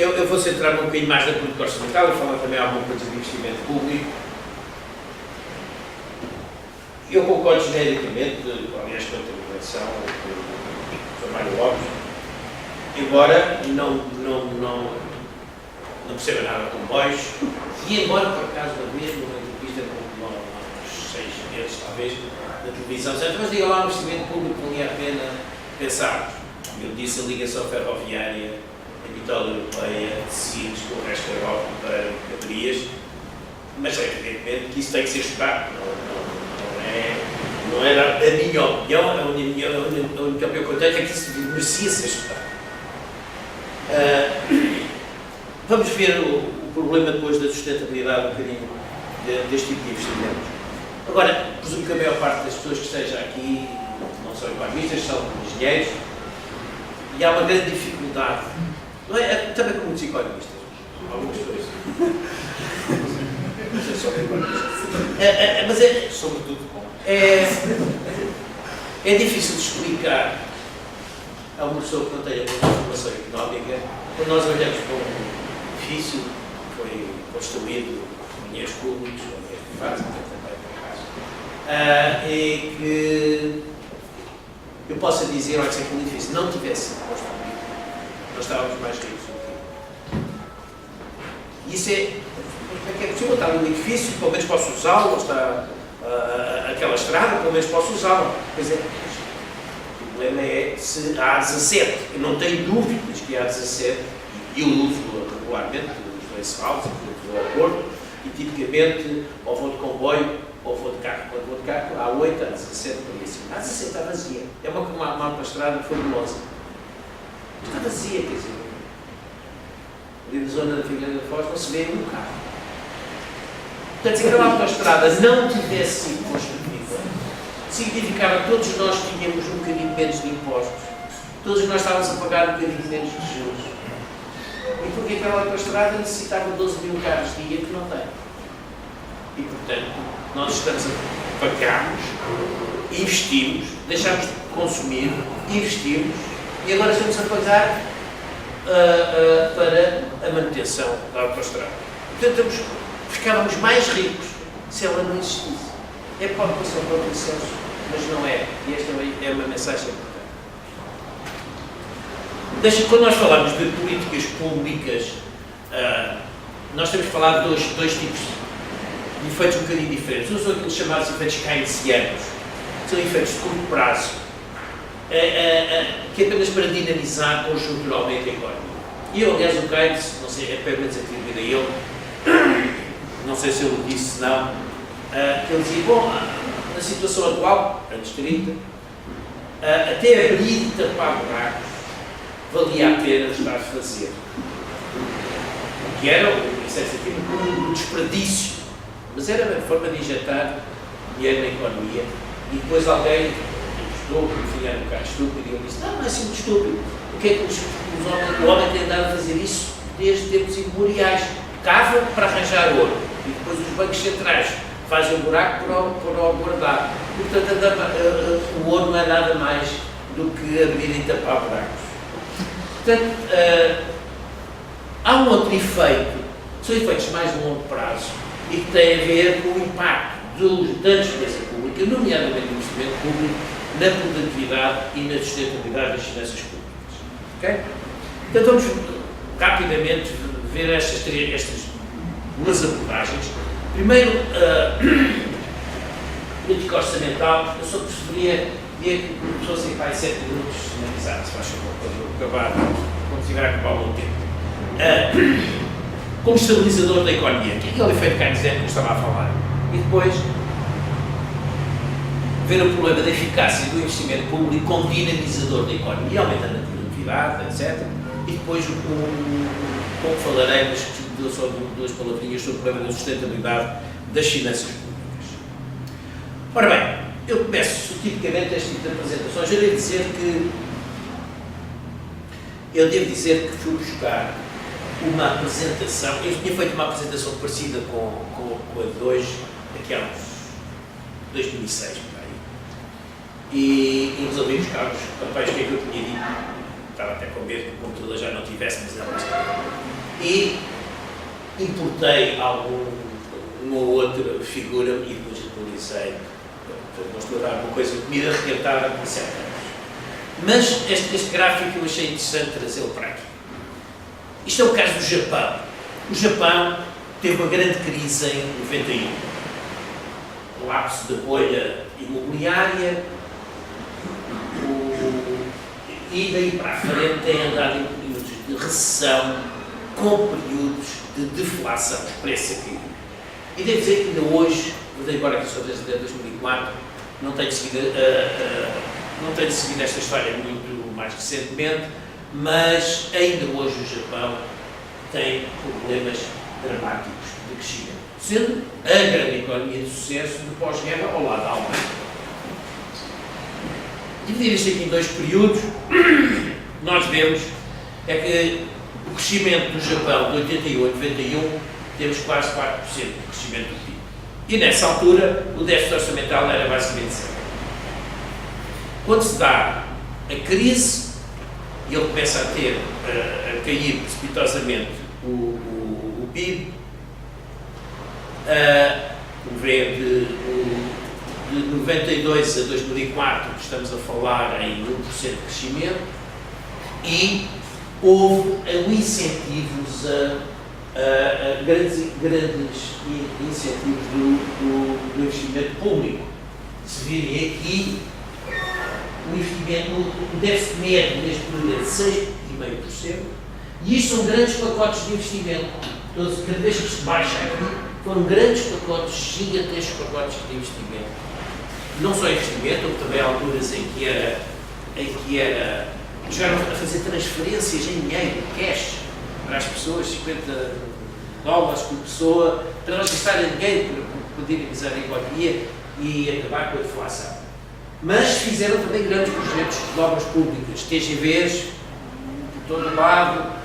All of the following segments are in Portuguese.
eu vou centrar-me um bocadinho mais na política orçamental e falar também alguma coisa de investimento público. Eu concordo genericamente, aliás, com a intervenção do Sr. Mário Lopes, embora não perceba nada de comboios, e embora, por acaso, uma vez, numa entrevista com uns 6 meses, talvez, na televisão, mas diga lá, o investimento público valia a pena pensar. Eu disse a ligação ferroviária, a vitória europeia, de Sines com o resto da Europa para mercadorias, mas evidentemente que isso tem que ser estudado. Não era a minha opinião, a única opinião que eu tenho é que isso merecia ser estudado. Vamos ver o problema depois da sustentabilidade um bocadinho deste tipo de investimentos. Agora, presumo que a maior parte das pessoas que esteja aqui não são economistas, são engenheiros, e há uma grande dificuldade, não é? Também com muitos economistas, algumas pessoas. Não sei se são economistas. Mas é, sobretudo, é difícil de explicar a uma pessoa que não tenha muita formação económica, quando nós olhamos para um edifício que foi construído com dinheiros públicos, com dinheiros privados, e que eu possa dizer, olha, se aquele edifício não tivesse sido construído, nós estávamos mais ricos do que isso. É possível estar no edifício, pelo menos posso usá-lo, ou está aquela estrada, pelo menos posso usá-la. Pois é, o problema é se há 17, eu não tenho dúvidas que há 17, e eu uso regularmente os asfaltos, vou ao Porto, e tipicamente, ou vou de comboio, ou vou de carro. Quando vou de carro, há 8, há 17 por isso. Há 17 está vazia. É uma autoestrada fabulosa. Está vazia, quer dizer. Ali na zona da Figueira da Foz não se vê um carro. Portanto, se aquela autoestrada não tivesse sido construída, significava que todos nós tínhamos um bocadinho menos de impostos, todos nós estávamos a pagar um bocadinho menos de juros. E porque aquela autoestrada necessitava 12 mil carros dia que não tem. E, portanto, nós estamos a pagarmos, investimos, deixamos de consumir, investimos, e agora estamos a pagar para a manutenção da autoestrada. Portanto, ficávamos mais ricos se ela não existisse. Pode passar para o consenso, mas não é. E esta é uma mensagem importante. Quando nós falamos de políticas públicas, nós temos que falar de dois tipos de efeitos um bocadinho diferentes. Uns são aqueles chamados efeitos keynesianos, são efeitos de curto prazo, que é apenas para dinamizar conjunturalmente a economia. E eu, aliás, o Keynes, não sei, é pelo menos atribuído a ele, não sei se ele disse, se não, que ele dizia, bom, na situação atual, anos 30, até abrir e tapar buracos, valia a pena estar a fazer. O que era, um desperdício, mas era uma forma de injetar dinheiro na economia, e depois alguém gostou, enfim, era um bocado estúpido, e ele disse, não é assim muito estúpido, o que é que o homem tem andado a fazer isso desde tempos imemoriais? Cava para arranjar ouro, e depois os bancos centrais fazem um buraco para o guardar. Portanto, o ouro não é nada mais do que abrir e tapar buracos. Portanto, há um outro efeito, são efeitos mais de longo prazo, e que têm a ver com o impacto da despesa pública, nomeadamente do investimento público, na produtividade e na sustentabilidade das finanças públicas. Okay? Então vamos rapidamente ver estas duas abordagens. Primeiro, política orçamental. Eu só preferia que fossem para 7 minutos finalizados, se faz favor, quando tiver a acabar o meu tempo. Como estabilizador da economia, que é o efeito keynesiano que eu estava a falar. E depois, ver o problema da eficácia do investimento público como dinamizador da economia, aumentando a produtividade, etc. E depois, como falarei, mas dou só duas palavrinhas sobre o problema da sustentabilidade das finanças públicas. Ora bem, eu começo tipicamente este tipo de apresentações. Eu devo dizer que fui buscar uma apresentação, eu tinha feito uma apresentação parecida com a de hoje, aqui há uns 2006, por aí, e resolvi buscar os papéis que é que eu tinha dito estava até com medo que o computador já não tivesse, mas não estava. E importei uma ou outra figura e depois atualizei. Não estou a dar uma coisa de comida requentada por 7 anos. Mas este gráfico eu achei interessante trazê-lo para aqui. Isto é o caso do Japão. O Japão teve uma grande crise em 91. Colapso da bolha imobiliária, e daí para a frente tem andado em períodos de recessão, com períodos de deflação, os preços a cair. E devo dizer que ainda hoje, embora que sou desde 2004, não tenho seguido esta história muito mais recentemente, mas ainda hoje o Japão tem problemas dramáticos de crescimento, sendo a grande economia de sucesso de pós-guerra ao lado da Alemanha. Dividir isto aqui em 2 períodos, nós vemos é que o crescimento do Japão de 81 a 91 temos quase 4% de crescimento do PIB. E nessa altura o déficit orçamental era basicamente 0. Quando se dá a crise e ele começa a cair precipitosamente o PIB, como vê, de 92 a 2004 estamos a falar em 1% de crescimento e houve incentivos grandes incentivos do investimento público. Se virem aqui, o investimento, o déficit médio neste período é de 6,5%, e isto são grandes pacotes de investimento. Então, cada vez que se baixa aqui, foram grandes pacotes, gigantescos pacotes de investimento. Não só investimento, houve também alturas em que chegaram a fazer transferências em dinheiro, cash, para as pessoas, $50 por pessoa, para elas gastarem dinheiro para dinamizar a economia e acabar com a deflação. Mas fizeram também grandes projetos de obras públicas, TGVs, por todo o lado,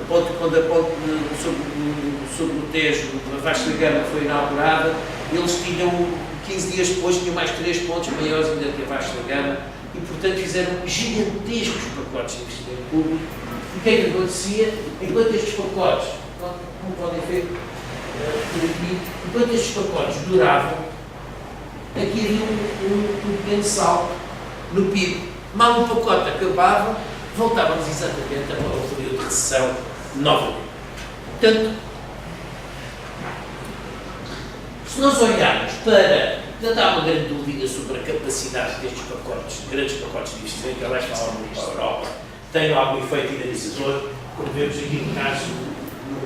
quando a ponte sobre o Tejo, a Vasco da Gama foi inaugurada, eles tinham, 15 dias depois, tinham mais 3 pontos maiores ainda que a Vasco da Gama, e portanto fizeram gigantescos pacotes de investimento público. E o que é que acontecia? Enquanto estes pacotes, como podem ver por aqui, enquanto estes pacotes duravam, aqui havia um pequeno salto no PIB. Mal o pacote acabava, voltávamos exatamente ao período de recessão novamente. Portanto, se nós olharmos para... Portanto, há uma grande dúvida sobre a capacidade destes pacotes, grandes pacotes de investimento, que elas falam muito para a Europa, têm algum efeito dinamizador, como vemos aqui no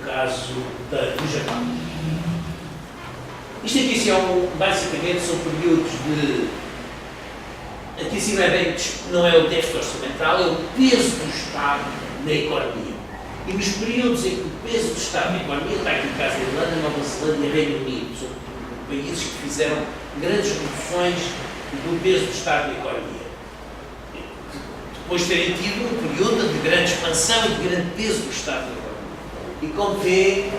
caso do Japão. Isto aqui basicamente são períodos de... Aqui sim não é o déficit orçamental, é o peso do Estado na economia. E nos períodos em que o peso do Estado na economia, está aqui o caso da Irlanda, Nova Zelândia e Reino Unido, são países que fizeram grandes reduções do peso do Estado na economia. Depois de terem tido um período de grande expansão e de grande peso do Estado na economia. E como vê,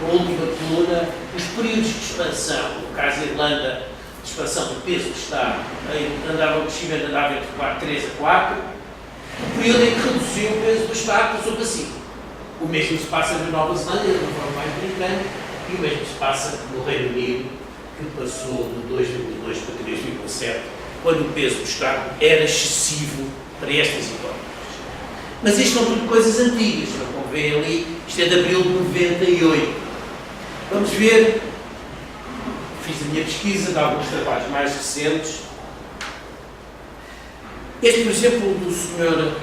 a última coluna, os períodos de expansão, no caso da Irlanda, de expansão do peso do Estado, o crescimento andava entre 3 a 4, o período em que reduziu o peso do Estado passou para 5. O mesmo se passa na Nova Zelândia, de uma forma mais brincante, e o mesmo se passa no Reino Unido, que passou de 2,2 para 3,7, quando o peso do Estado era excessivo para estas economias. Mas isto são tudo coisas antigas, como vêem ali, isto é de abril de 98. Vamos ver, fiz a minha pesquisa de alguns trabalhos mais recentes. Este, por exemplo, do Sr.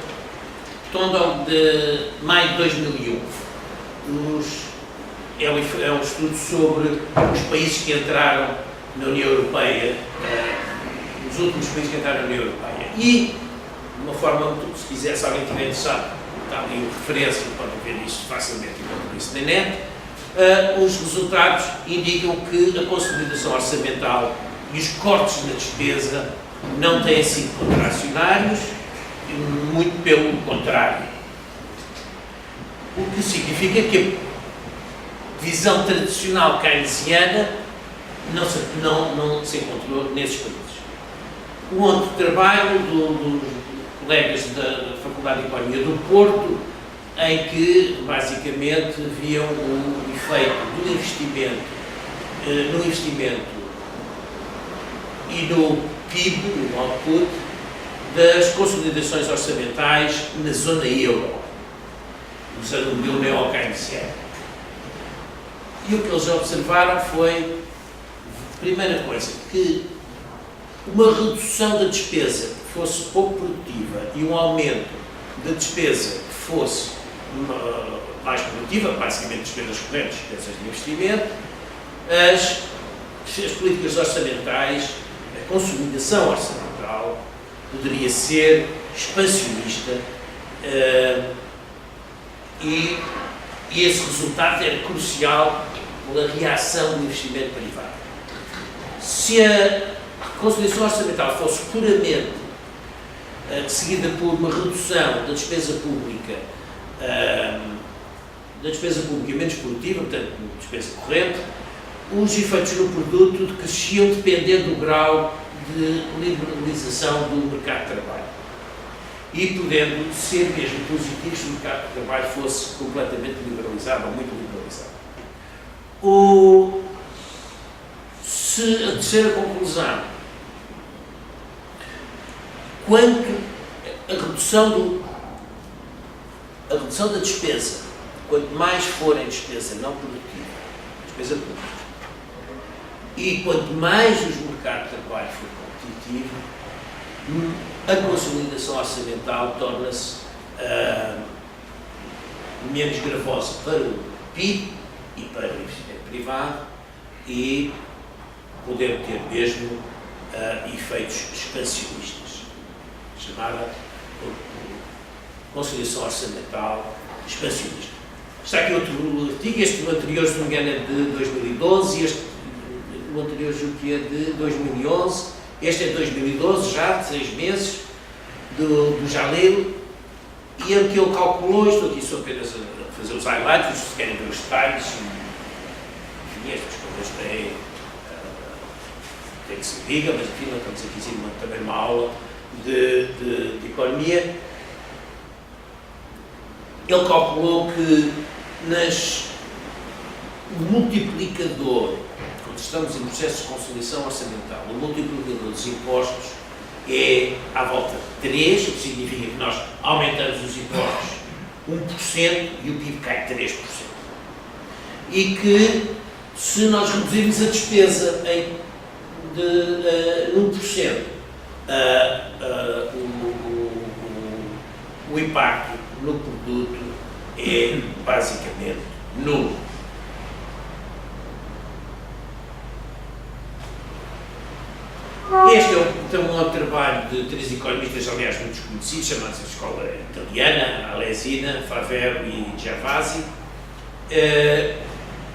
Tondon, de maio de 2001. É um estudo sobre os países que entraram na União Europeia, os últimos países que entraram na União Europeia. E, de uma forma, se quiser, se alguém estiver interessado, está ali uma referência, podem ver isto facilmente enquanto isso na net. Os resultados indicam que a consolidação orçamental e os cortes na despesa não têm sido contracionários, muito pelo contrário. O que significa que a visão tradicional keynesiana não se encontrou nesses países. O outro trabalho colegas da Faculdade de Economia do Porto, em que, basicamente, viam o efeito do investimento, no investimento e no PIB, no output, das consolidações orçamentais na zona euro, usando o modelo neo-keynesiano. E o que eles observaram foi, primeira coisa, que uma redução da despesa que fosse pouco produtiva e um aumento da despesa que fosse mais produtiva, basicamente despesas correntes, despesas de investimento, as políticas orçamentais, a consolidação orçamental poderia ser expansionista e esse resultado era crucial pela reação do investimento privado. Se a consolidação orçamental fosse puramente seguida por uma redução da despesa pública menos produtiva, portanto, despesa corrente, os efeitos no produto cresciam dependendo do grau de liberalização do mercado de trabalho e podendo ser mesmo positivo se o mercado de trabalho fosse completamente liberalizado ou muito liberalizado. A terceira conclusão, quanto a redução da despesa, quanto mais for em despesa não produtiva, despesa pública, e quanto mais os mercados de trabalho for competitivo, a consolidação orçamental torna-se menos gravosa para o PIB e para o investimento privado e poder ter mesmo efeitos expansionistas, chamada consolidação orçamental expansionista. Está aqui outro artigo, este anterior, se não me engano, é de 2012, o anterior julgo que é de 2011, este é de 2012, já, de 6 meses, do Jalil, e em que ele calculou, estou aqui só apenas a fazer os highlights, se querem ver os detalhes, enfim, estas coisas tem que se diga, mas enfim, não estamos aqui em também uma aula de economia. Ele calculou que o multiplicador, quando estamos em processo de consolidação orçamental, o multiplicador dos impostos é à volta de 3, o que significa que nós aumentamos os impostos 1% e o PIB cai 3%. E que se nós reduzirmos a despesa em 1%, o impacto no produto é basicamente nulo. Este é um outro trabalho de 3 economistas, aliás, muito conhecidos, chamados a escola italiana, Alesina, Favero e Gervasi,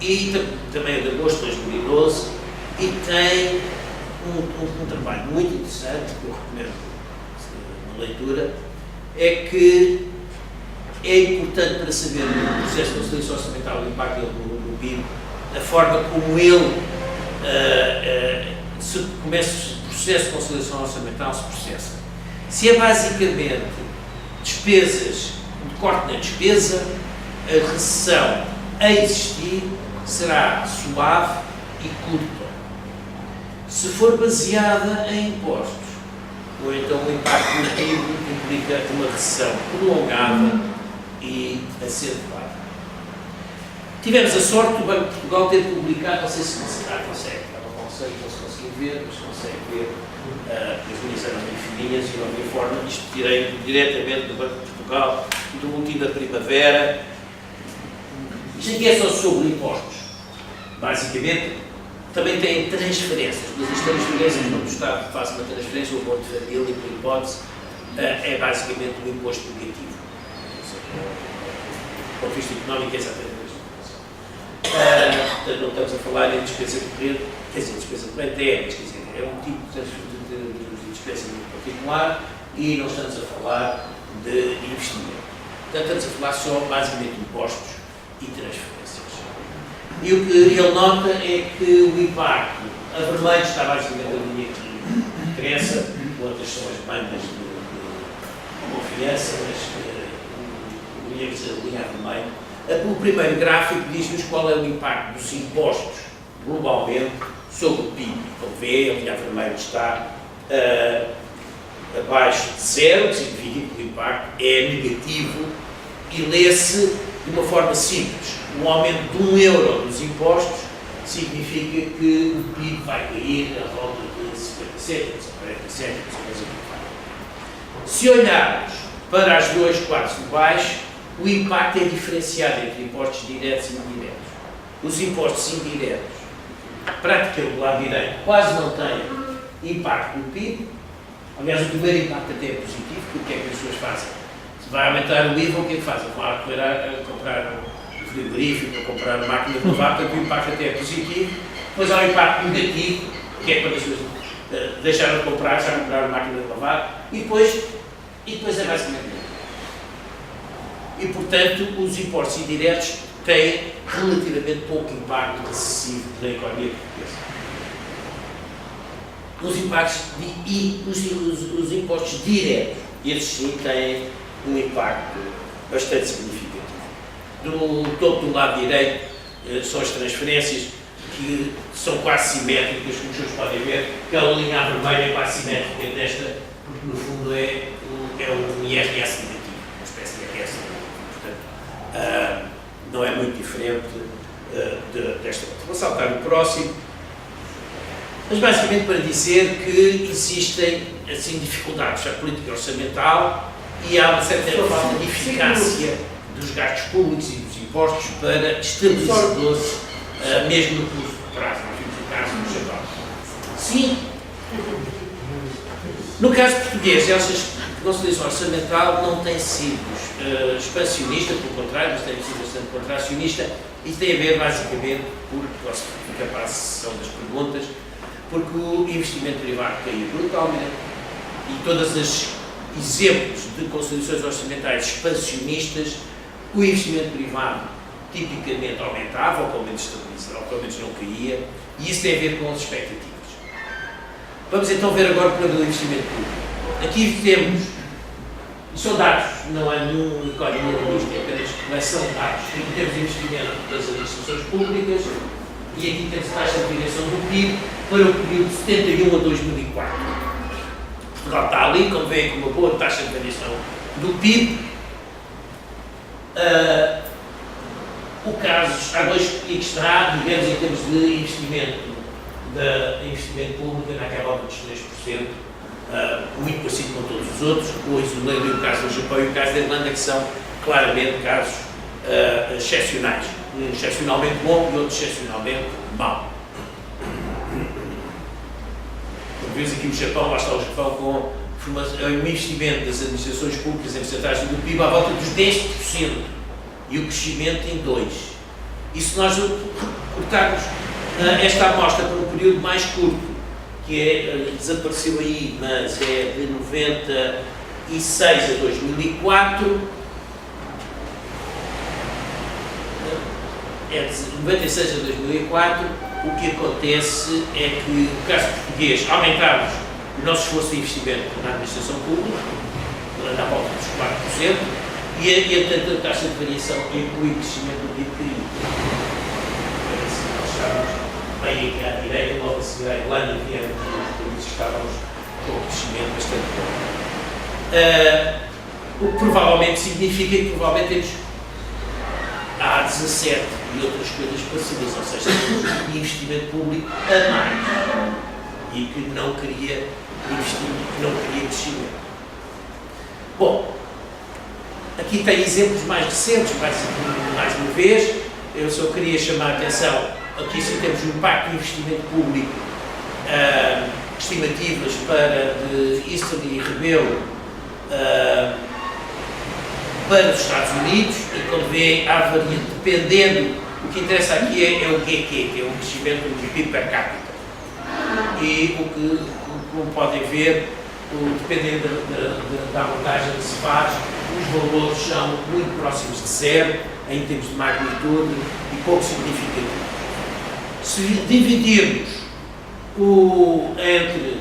e também é de agosto de 2012, e tem um trabalho muito interessante, que eu recomendo uma leitura, é que é importante para saber no processo de consolidação orçamental o impacto no PIB, a forma como ele se começa o processo de consolidação orçamental se processa. Se é basicamente despesas, um corte na despesa, a recessão a existir será suave e curta. Se for baseada em impostos, ou então o impacto no PIB implica uma recessão prolongada e acentuada. Tivemos a sorte do Banco de Portugal ter publicado, não sei se consegue, não sei se conseguem ver, mas consegue ver, as linhas eram bem fininhas e não havia forma, isto tirei diretamente do Banco de Portugal, do último da primavera. Isto aqui é só sobre impostos. Basicamente, também tem transferências, mas as transferências, quando o Estado faz uma transferência, o apoio de família, por hipótese, é basicamente um imposto negativo. Do ponto de vista económico, é exatamente a mesma coisa. Portanto, não estamos a falar em despesa corrente, quer dizer, despesa corrente é um tipo de despesa muito particular e não estamos a falar de investimento. Portanto, estamos a falar só, basicamente, de impostos e transferências. E o que ele nota é que o impacto, a vermelho está basicamente a linha que interessa, outras são as bandas confiança, mas unhamos a linha vermelha. O primeiro gráfico diz-nos qual é o impacto dos impostos globalmente sobre o PIB. Como vê, a linha vermelha está abaixo de zero, que significa que o impacto é negativo e lê-se de uma forma simples. Um aumento de €1 dos impostos significa que o PIB vai cair à volta de 50 cêntimos, 40 cêntimos, se olharmos para as duas quadros de baixo, o impacto é diferenciado entre impostos diretos e indiretos. Os impostos indiretos, praticamente do lado direito, quase não têm impacto no PIB. Aliás, o primeiro impacto até é positivo, porque o que é que as pessoas fazem? Se vai aumentar o IVA, o que é que fazem? Vão a comprar um frigorífico, a comprar uma máquina de lavar, portanto o impacto até é positivo. Depois há um impacto negativo, que é quando as pessoas deixaram de comprar, já compraram uma máquina de lavar, e depois é basicamente isso. E, portanto, os impostos indiretos têm relativamente pouco impacto decisivo na economia portuguesa. Os impactos os impostos diretos, esses sim têm um impacto bastante significativo. Do topo do lado direito são as transferências, que são quase simétricas, como os senhores podem ver. Aquela linha vermelha é quase simétrica desta, porque no fundo é um IRS negativo, uma espécie de IRS negativo. Portanto, não é muito diferente desta. Vou saltar no próximo. Mas basicamente para dizer que existem assim, dificuldades na política orçamental e há uma certa falta de eficácia dos gastos públicos e dos impostos para estabilizadores, mesmo no curto prazo. Nós vimos o caso do Japão. Sim. No caso português, essa consolidação orçamental não tem sido expansionista, pelo contrário, mas tem sido bastante contracionista. Isso tem a ver, basicamente, posso ficar para a sessão das perguntas, porque o investimento privado caiu brutalmente e todos os exemplos de consolidações orçamentais expansionistas, o investimento privado tipicamente aumentava, ou pelo menos estabilizava, ou pelo menos não caía, e isso tem a ver com as expectativas. Vamos então ver agora o problema do investimento público. Aqui temos, são dados, não há nenhum economista, é apenas coleção de dados. Aqui temos investimento das administrações públicas e aqui temos a taxa de variação do PIB para o período de 71 a 2004. Portugal está ali, como veem, com uma boa taxa de variação do PIB. O caso, há dois que está, digamos, em termos de investimento público, naquela ordem dos 3%, muito parecido com todos os outros, o isolando o caso do Japão e o caso da Irlanda, que são claramente casos excepcionais. Um excepcionalmente bom e outro excepcionalmente mau. Como vemos aqui o Japão, lá está o Japão com o investimento das administrações públicas em porcentagem do PIB à volta dos 10% e o crescimento em 2%. E se nós cortarmos esta amostra para um período mais curto, que desapareceu aí, mas é de 96 a 2004, é de 96 a 2004, o que acontece é que, no caso português, aumentámos o nosso esforço de investimento na administração pública, na volta dos 4%, e a taxa de variação inclui o crescimento do PIB caiu. Nós estávamos bem aqui à direita, logo a seguir à Irlanda, que era os países que estávamos com um crescimento bastante bom. O que provavelmente significa que provavelmente temos a 17 e outras coisas parecidas, ou seja, temos investimento público a mais e que não queria investimento, que não queria crescimento. Bom, aqui tem exemplos mais recentes, mais uma vez, eu só queria chamar a atenção, aqui sim temos o impacto do investimento público, estimativas para de Easterly e Rebelo para os Estados Unidos, e quando vê a variante, dependendo, o que interessa aqui é o QQ, que é o crescimento do PIB per capita. E como podem ver, dependendo da abordagem que se faz, os valores são muito próximos de zero, em termos de magnitude, e pouco significativos. Se dividirmos entre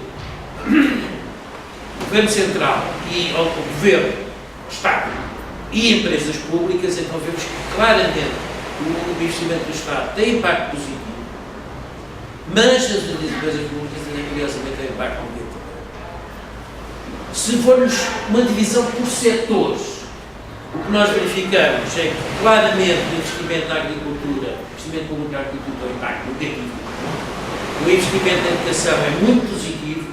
o Governo Central e ao governo, Estado e empresas públicas, então vemos que claramente o investimento do Estado tem impacto positivo, mas as empresas públicas têm, curiosamente, têm impacto negativo. Se formos uma divisão por setores, o que nós verificamos é que claramente o investimento na agricultura, o investimento público na agricultura tem um impacto negativo. O investimento na educação é muito positivo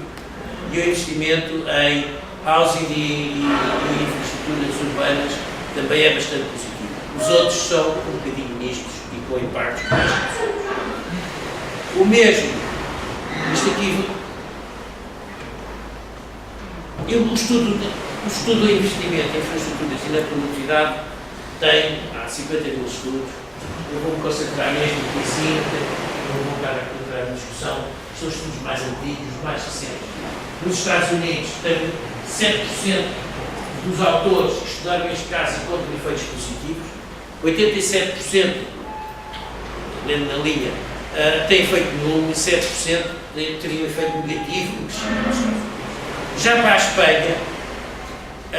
e o investimento em housing e infraestruturas urbanas também é bastante positivo. Os outros são um bocadinho mistos e com impactos mais profundos. O mesmo, isto aqui, o estudo do investimento em infraestruturas e na produtividade tem, há 50 mil estudos, eu vou me concentrar mesmo aqui em 5, não vou estar a entrar na discussão, são estudos mais antigos, mais recentes. Nos Estados Unidos, tem 7% dos autores que estudaram este caso encontram efeitos positivos, 87%, lendo na linha, tem efeito nulo e 7% teriam efeito negativo no crescimento. Já para a Espanha, a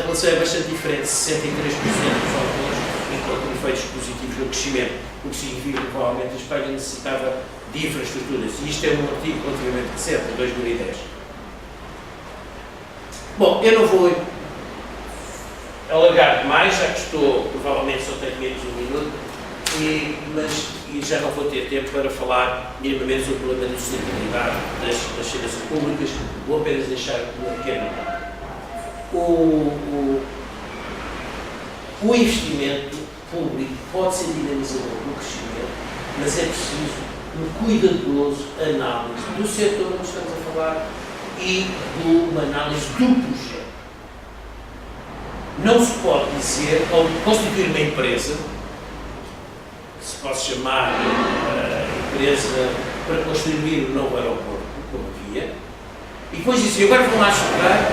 relação é bastante diferente, 63% dos autores encontram efeitos positivos no crescimento, o que significa que provavelmente a Espanha necessitava de infraestruturas, e isto é um artigo relativamente recente, de 2010. Bom, eu não vou alargar demais, já que estou, provavelmente só tenho menos de um minuto, e já não vou ter tempo para falar minimamente sobre o problema da sustentabilidade das finanças públicas, vou apenas deixar uma pequena nota. O investimento público pode ser dinamizador do crescimento, mas é preciso um cuidadoso análise do setor onde estamos a falar e de uma análise do projeto. Não se pode dizer, ou constituir uma empresa, que se pode chamar empresa para construir um novo aeroporto, como havia, e depois dizer, agora vão lá estudar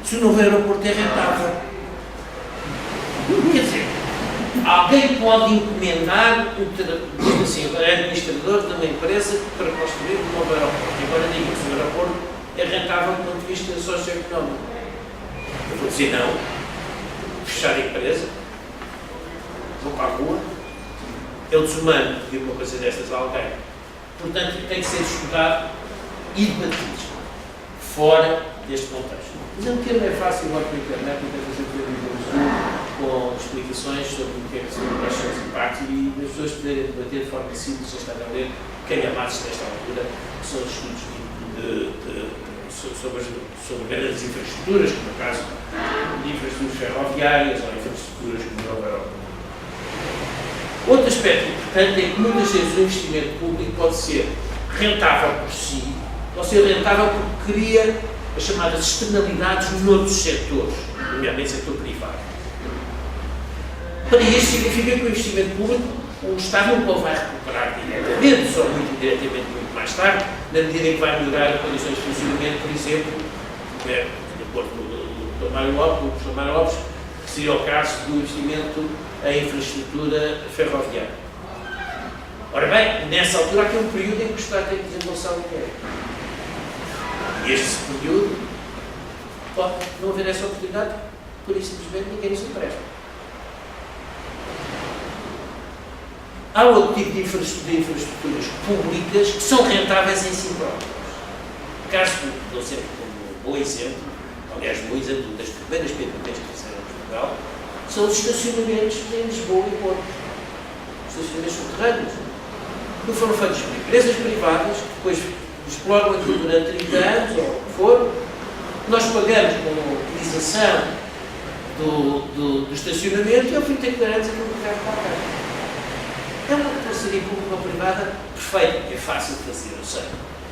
se o novo aeroporto é rentável. Quer dizer, alguém pode encomendar, assim, agora é administrador de uma empresa para construir um novo aeroporto. E agora digo, se o aeroporto é rentável do ponto de vista socioeconómico. Eu vou dizer não, fechar a empresa, vou para a rua, é o desumano pedir uma coisa destas a alguém. Portanto, tem que ser estudado e debatido, fora deste contexto. Mas o termo é fácil, igual que a internet, e tem que fazer com explicações sobre o que é que são os impactos e as pessoas poderem debater de forma simples, já estão a ler calhamaços nesta altura, que são os estudos sobre grandes infraestruturas, como no caso de infraestruturas ferroviárias ou infraestruturas como o novo aeroporto. Outro aspecto importante é que muitas vezes o investimento público pode ser rentável por si, pode ser rentável porque cria as chamadas externalidades noutros setores, nomeadamente setor privado. Para isto significa que o investimento público, o Estado não vai recuperar diretamente, só muito indiretamente, muito mais tarde, na medida em que vai melhorar as condições de funcionamento, por exemplo, de acordo com o professor Mário Lopes, que seria o caso do investimento em infraestrutura ferroviária. Ora bem, nessa altura há aqui um período em que o Estado tem que desembolsar o dinheiro. E este período pode não haver essa oportunidade, por isso simplesmente ninguém nos empresta. Há outro tipo de infraestruturas públicas que são rentáveis em si próprias. O caso que dou sempre como bom exemplo, aliás, bom exemplo das primeiras PPPs que fizeram em Portugal, são os estacionamentos em Lisboa e Porto. Estacionamentos subterrâneos. Que foram feitos por empresas privadas, que depois exploram aquilo durante 30 anos, ou o que for. Nós pagamos com a utilização do estacionamento e ao fim de 30 anos aquilo que vai para cá. É uma parceria público-privada perfeita, é fácil de fazer, eu sei,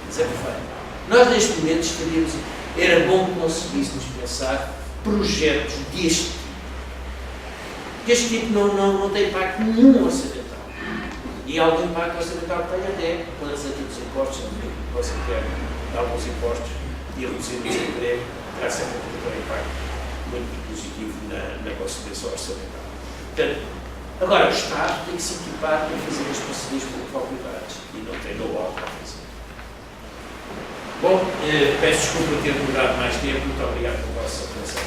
mas é perfeito. Nós neste momento estaríamos, era bom que conseguíssemos pensar projetos deste tipo. Este tipo não tem impacto nenhum orçamental. E algum impacto orçamental tem até quando a receita dos impostos, que você quer alguns impostos e reduzir o desemprego, terá sempre um impacto muito positivo na consideração orçamental. Portanto, agora, o Estado tem que se equipar para fazer as parcerias público-privadas e não tem know-how para fazer. Bom, peço desculpa por ter demorado mais tempo. Muito obrigado pela vossa atenção.